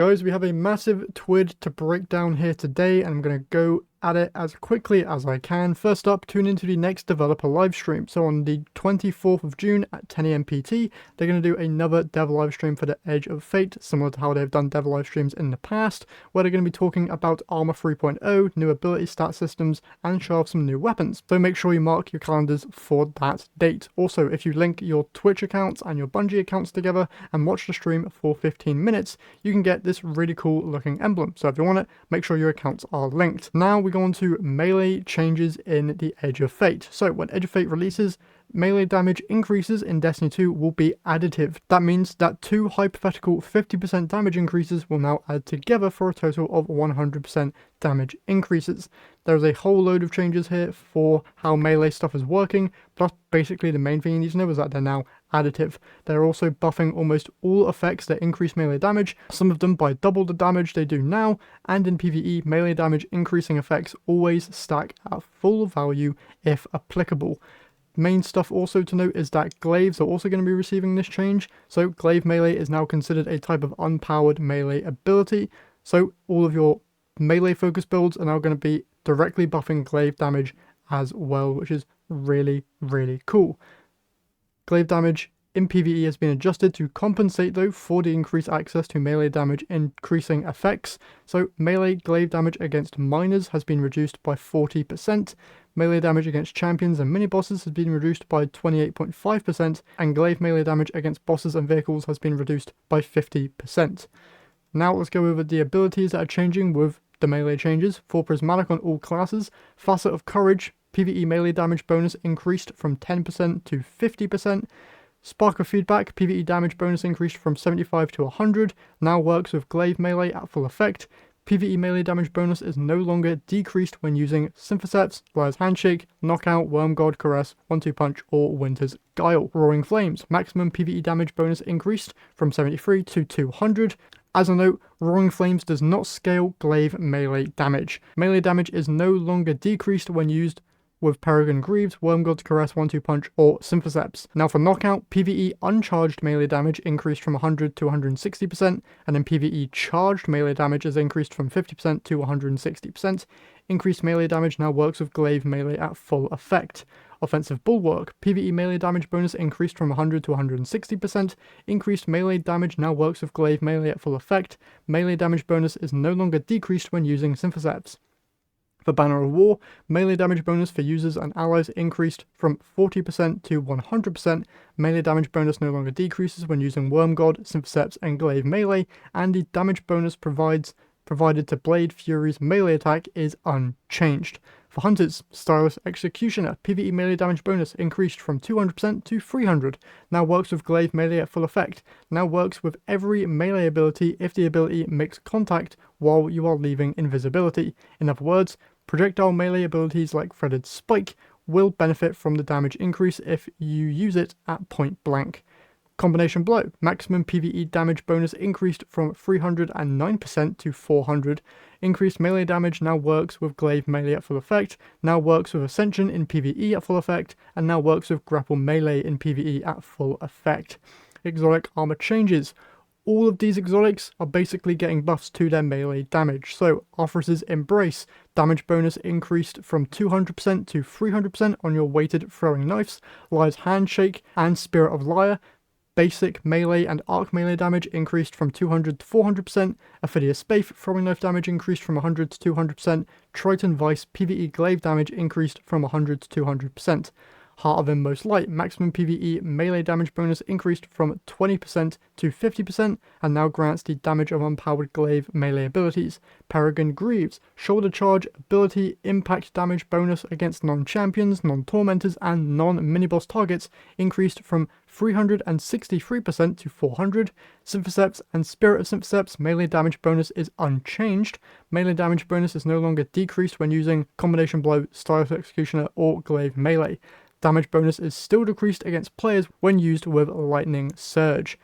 Guys, we have a massive TWID to break down here today, and I'm going to go at it as quickly as I can. First up, tune into the next developer live stream. So on the 24th of June at 10 AM PT, they're going to do another dev live stream for the Edge of Fate, similar to how they've done dev live streams in the past, where they're going to be talking about Armor 3.0, new ability stat systems, and show off some new weapons. So make sure you mark your calendars for that date. Also, if you link your Twitch accounts and your Bungie accounts together and watch the stream for 15 minutes, you can get this really cool looking emblem. So if you want it, make sure your accounts are linked. Now we go on to melee changes in the Edge of Fate. So when Edge of Fate releases, melee damage increases in Destiny 2 will be additive. That means that two hypothetical 50% damage increases will now add together for a total of 100% damage increases. There's a whole load of changes here for how melee stuff is working, plus basically the main thing you need to know is that they're now additive. They're also buffing almost all effects that increase melee damage, some of them by double the damage they do now, and in PvE, melee damage increasing effects always stack at full value if applicable. Main stuff also to note is that glaives are also going to be receiving this change. So glaive melee is now considered a type of unpowered melee ability. So all of your melee focus builds are now going to be directly buffing glaive damage as well, which is really, really cool. Glaive damage in PvE has been adjusted to compensate though for the increased access to melee damage increasing effects. So melee glaive damage against miners has been reduced by 40%. Melee damage against champions and mini-bosses has been reduced by 28.5%, and glaive melee damage against bosses and vehicles has been reduced by 50%. Now let's go over the abilities that are changing with the melee changes. For Prismatic on all classes, Facet of Courage, PvE melee damage bonus increased from 10% to 50%. Spark of Feedback, PvE damage bonus increased from 75 to 100, now works with glaive melee at full effect. PvE melee damage bonus is no longer decreased when using Synthoceps, Liar's Handshake, Knockout, Worm God, Caress, 1-2 Punch, or Winter's Guile. Roaring Flames, maximum PvE damage bonus increased from 73 to 200. As a note, Roaring Flames does not scale glaive melee damage. Melee damage is no longer decreased when used with Peregrine Greaves, Worm God's Caress, 1-2 Punch, or Synthoceps. Now for Knockout, PvE uncharged melee damage increased from 100 to 160%, and then PvE charged melee damage is increased from 50% to 160%. Increased melee damage now works with glaive melee at full effect. Offensive Bulwark, PvE melee damage bonus increased from 100 to 160%. Increased melee damage now works with glaive melee at full effect. Melee damage bonus is no longer decreased when using Synthoceps. For Banner of War, melee damage bonus for users and allies increased from 40% to 100%, melee damage bonus no longer decreases when using Worm God, Synthoceps, and glaive melee, and the damage bonus provided to Blade Fury's melee attack is unchanged. For Hunters, Stylus Executioner, PvE melee damage bonus increased from 200% to 300, now works with glaive melee at full effect, now works with every melee ability if the ability makes contact while you are leaving invisibility. In other words, projectile melee abilities like Threaded Spike will benefit from the damage increase if you use it at point blank. Combination Blow, maximum PvE damage bonus increased from 309% to 400. Increased melee damage now works with glaive melee at full effect, now works with Ascension in PvE at full effect, and now works with grapple melee in PvE at full effect. Exotic armor changes. All of these exotics are basically getting buffs to their melee damage. So Arthur's Embrace, damage bonus increased from 200% to 300% on your weighted throwing knives. Liar's Handshake and Spirit of Liar, basic melee and arc melee damage increased from 200 to 400%, Ophidius Spaith throwing knife damage increased from 100 to 200%, Triton Vice PvE glaive damage increased from 100 to 200%. Heart of Inmost Light, maximum PvE melee damage bonus increased from 20% to 50% and now grants the damage of unpowered glaive melee abilities. Peregrine Greaves, shoulder charge ability impact damage bonus against non-champions, non-tormentors and non-miniboss targets increased from 363% to 400. Synthoceps and Spirit of Synthoceps melee damage bonus is unchanged. Melee damage bonus is no longer decreased when using Combination Blow, Stylus Executioner or glaive melee. Damage bonus is still decreased against players when used with Lightning Surge.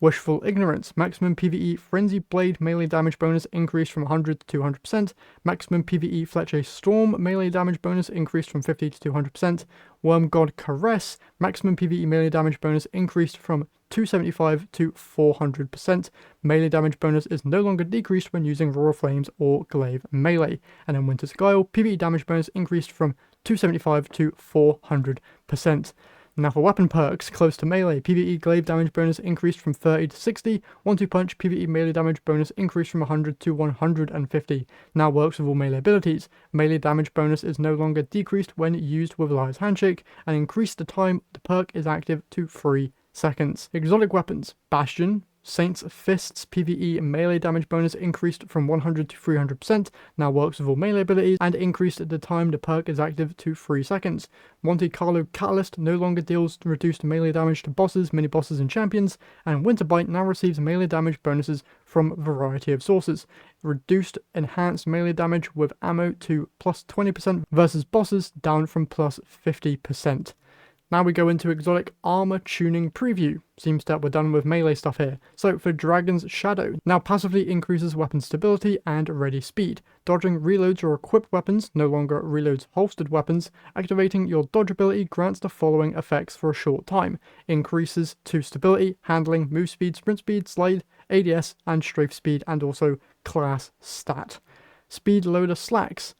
Wishful Ignorance, maximum PvE Frenzy Blade melee damage bonus increased from 100 to 200%, maximum PvE Fletcher Storm melee damage bonus increased from 50 to 200%, Worm God Caress, maximum PvE melee damage bonus increased from 275 to 400%. Melee damage bonus is no longer decreased when using Roar Flames or Glaive Melee. And in Winter's Guile, PvE damage bonus increased from 275 to 400%. Now for weapon perks, close to melee, PvE glaive damage bonus increased from 30 to 60, 1-2 punch PvE melee damage bonus increased from 100 to 150. Now works with all melee abilities. Melee damage bonus is no longer decreased when used with Liar's Handshake, and increased the time the perk is active to 3 seconds. Exotic weapons, Bastion, Saint's Fists PvE melee damage bonus increased from 100 to 300%, now works with all melee abilities, and increased the time the perk is active to 3 seconds. Monte Carlo Catalyst no longer deals reduced melee damage to bosses, mini-bosses, and champions, and Winterbite now receives melee damage bonuses from a variety of sources. Reduced enhanced melee damage with ammo to plus 20% versus bosses down from plus 50%. Now we go into exotic armor tuning preview. Seems that we're done with melee stuff here. So for Dragon's Shadow, now passively increases weapon stability and ready speed. Dodging reloads or equipped weapons, no longer reloads holstered weapons. Activating your dodge ability grants the following effects for a short time. Increases to stability, handling, move speed, sprint speed, slide, ADS, and strafe speed, and also class stat. Speed loader slacks.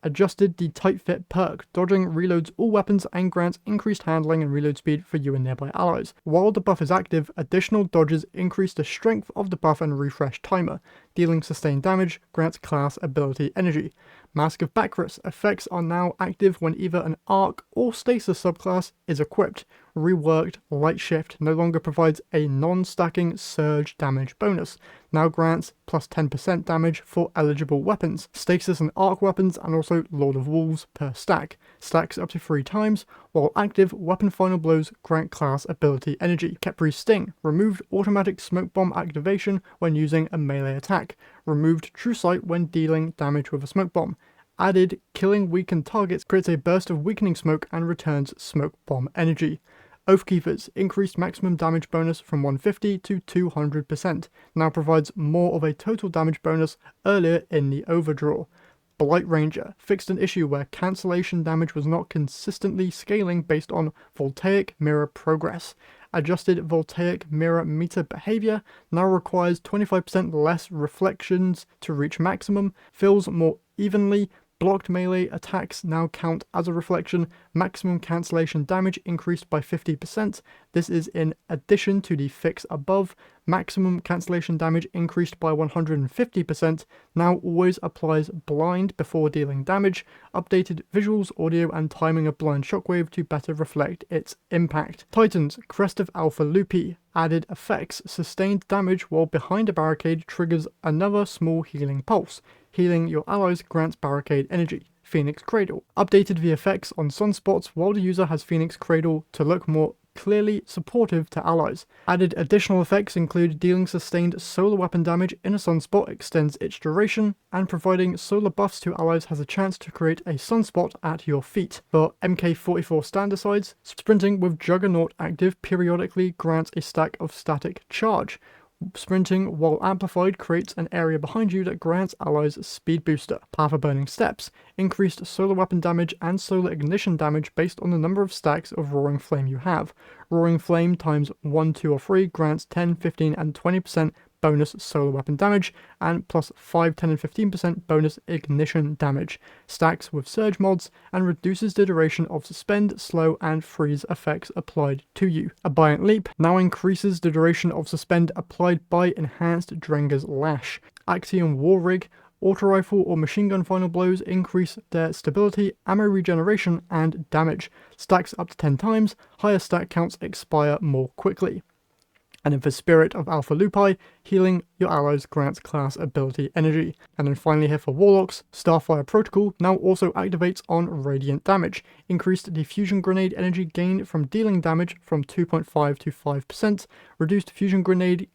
Adjusted the tight fit perk. Dodging reloads all weapons and grants increased handling and reload speed for you and nearby allies. While the buff is active, additional dodges increase the strength of the buff and refresh timer. Dealing sustained damage grants class ability energy. Mask of Bacchus effects are now active when either an arc or stasis subclass is equipped. Reworked Light Shift no longer provides a non-stacking surge damage bonus, now grants plus 10% damage for eligible weapons, stasis and arc weapons, and also Lord of Wolves per stack. Stacks up to 3 times, while active weapon final blows grant class ability energy. Khepri's Sting removed automatic smoke bomb activation when using a melee attack, removed true sight when dealing damage with a smoke bomb. Added killing weakened targets creates a burst of weakening smoke and returns smoke bomb energy. Oathkeepers increased maximum damage bonus from 150 to 200%, now provides more of a total damage bonus earlier in the overdraw. Blight Ranger fixed an issue where cancellation damage was not consistently scaling based on voltaic mirror progress. Adjusted voltaic mirror meter behavior now requires 25% less reflections to reach maximum, fills more evenly. Blocked melee attacks now count as a reflection. Maximum cancellation damage increased by 50%. This is in addition to the fix above. Maximum cancellation damage increased by 150%. Now always applies blind before dealing damage. Updated visuals, audio, and timing of blind shockwave to better reflect its impact. Titans Crest of Alpha Lupi added effects. Sustained damage while behind a barricade triggers another small healing pulse. Healing your allies grants barricade energy. Phoenix Cradle updated the effects on sunspots while the user has Phoenix Cradle to look more clearly supportive to allies. Added additional effects include dealing sustained solar weapon damage in a sunspot extends its duration, and providing solar buffs to allies has a chance to create a sunspot at your feet. For MK44 standardicides, sprinting with Juggernaut active periodically grants a stack of static charge. Sprinting while amplified creates an area behind you that grants allies speed booster. Path of Burning Steps increased solar weapon damage and solar ignition damage based on the number of stacks of Roaring Flame you have. Roaring Flame times 1, 2, or 3 grants 10, 15, and 20% bonus solar weapon damage, and plus 5, 10, and 15% bonus ignition damage. Stacks with surge mods, and reduces the duration of suspend, slow, and freeze effects applied to you. Abhorrent Leap now increases the duration of suspend applied by enhanced Drenger's Lash. Axiom War Rig, auto rifle or machine gun final blows increase their stability, ammo regeneration, and damage. Stacks up to 10 times, higher stack counts expire more quickly. And then for Spirit of Alpha Lupi, healing your allies grants class ability energy. And then finally here for Warlocks, Starfire Protocol now also activates on radiant damage. Increased the fusion grenade energy gain from dealing damage from 2.5 to 5%. Reduced fusion grenade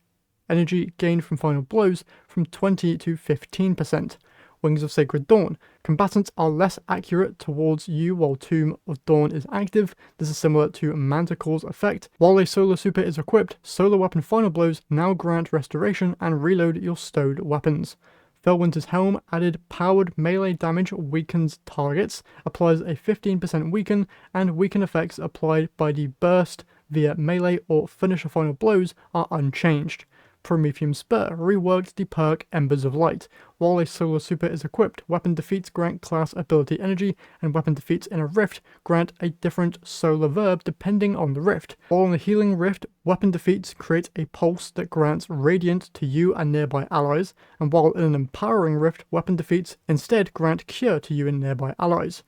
energy gain from final blows from 20 to 15%. Wings of Sacred Dawn. Combatants are less accurate towards you while Tomb of Dawn is active. This is similar to Manticore's effect. While a solar super is equipped, solar weapon final blows now grant restoration and reload your stowed weapons. Felwinter's Helm added powered melee damage weakens targets, applies a 15% weaken, and weaken effects applied by the burst via melee or finisher final blows are unchanged. Prometheum Spur reworked the perk Embers of Light. While a solar super is equipped, weapon defeats grant class ability energy, and weapon defeats in a rift grant a different solar verb depending on the rift. While in a healing rift, weapon defeats create a pulse that grants radiant to you and nearby allies, and while in an empowering rift, weapon defeats instead grant cure to you and nearby allies.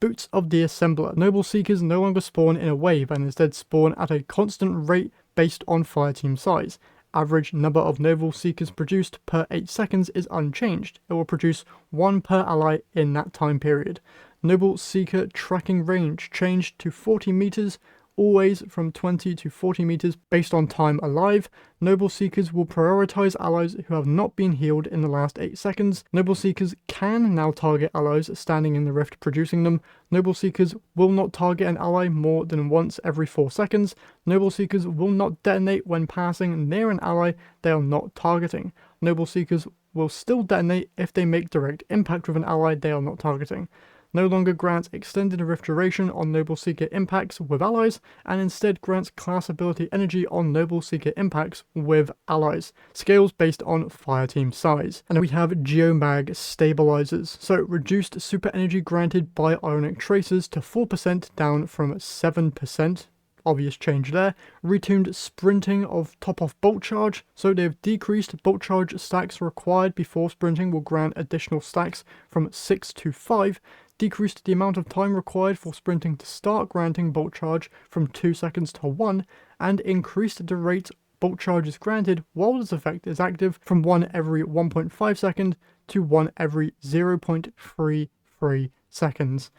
Boots of the Assembler. Noble Seekers no longer spawn in a wave and instead spawn at a constant rate based on fireteam size. Average number of Noble Seekers produced per 8 seconds is unchanged. It will produce 1 per ally in that time period. Noble Seeker tracking range changed to 40 meters, always from 20 to 40 meters based on time alive. Noble Seekers will prioritize allies who have not been healed in the last 8 seconds. Noble Seekers can now target allies standing in the rift producing them. Noble Seekers will not target an ally more than once every 4 seconds. Noble Seekers will not detonate when passing near an ally they are not targeting. Noble Seekers will still detonate if they make direct impact with an ally they are not targeting. No longer grants extended rift duration on Noble Seeker impacts with allies, and instead grants class ability energy on Noble Seeker impacts with allies. Scales based on fireteam size. And we have Geomag stabilizers. So reduced super energy granted by ionic tracers to 4% down from 7%. Obvious change there. Retuned sprinting of top-off bolt charge, so they've decreased bolt charge stacks required before sprinting will grant additional stacks from 6 to 5, decreased the amount of time required for sprinting to start granting bolt charge from 2 seconds to 1, and increased the rate bolt charge is granted while this effect is active from 1 every 1.5 seconds to 1 every 0.33 seconds.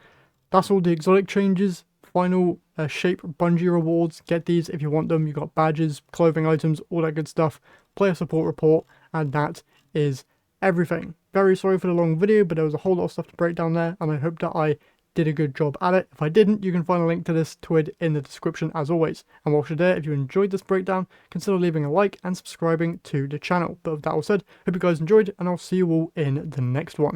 That's all the exotic changes. Final shape bungee rewards. Get these if you want them. You got badges, clothing items, all that good stuff. Player support report, and that is everything. Very sorry for the long video, but there was a whole lot of stuff to break down there, and I hope that I did a good job at it. If I didn't, you can find a link to this TWID in the description as always. And whilst you're there, if you enjoyed this breakdown, consider leaving a like and subscribing to the channel. But with that all said, hope you guys enjoyed, and I'll see you all in the next one.